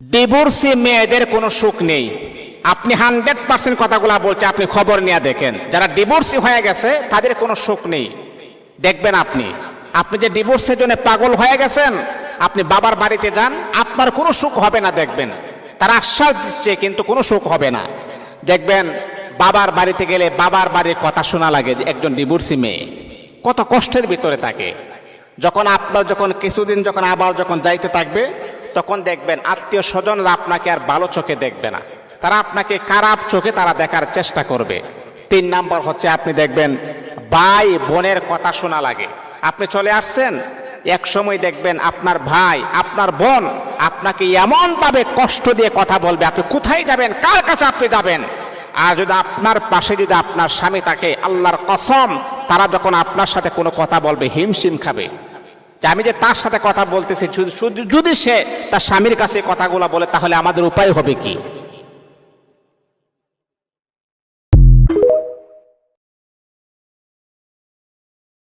Divorcee মেয়েদের কোনো সুখ নেই। আপনি 100% কথাগুলা বলছে, আপনি খবর নিয়ে দেখেন, যারা ডিভোর্সি হয়ে গেছে তাদের কোনো সুখ নেই। দেখবেন আপনি যে ডিভোর্সের জন্য পাগল হয়ে গেছেন, আপনি বাবার বাড়িতে যান, আপনার কোনো সুখ হবে না। দেখবেন তারা আশ্বাস দিচ্ছে কিন্তু কোনো সুখ হবে না। দেখবেন বাবার বাড়িতে গেলে বাবার বাড়ির কথা শোনা লাগে যে একজন ডিভোর্সি মেয়ে কত কষ্টের ভিতরে থাকে। যখন কিছুদিন আবার যাইতে থাকবে, তখন দেখবেন আত্মীয় স্বজনরা আপনাকে আর ভালো চোখে দেখবে না, তারা আপনাকে খারাপ চোখে তারা দেখার চেষ্টা করবে। 3 নাম্বার হচ্ছে আপনি দেখবেন ভাই বোনের কথা শোনা লাগে। আপনি চলে আসছেন, এক সময় দেখবেন আপনার ভাই আপনার বোন আপনাকে এমন ভাবে কষ্ট দিয়ে কথা বলবে, আপনি কোথায় যাবেন, কার কাছে আপনি যাবেন। আর যদি আপনার পাশে যদি আপনার স্বামী থাকে, আল্লাহর কসম তারা যখন আপনার সাথে কোনো কথা বলবে হিমশিম খাবে যে আমি যে তার সাথে কথা বলতেছি, যদি সে তার স্বামীর কাছে কথাগুলো বলে তাহলে আমাদের উপায় হবে কি।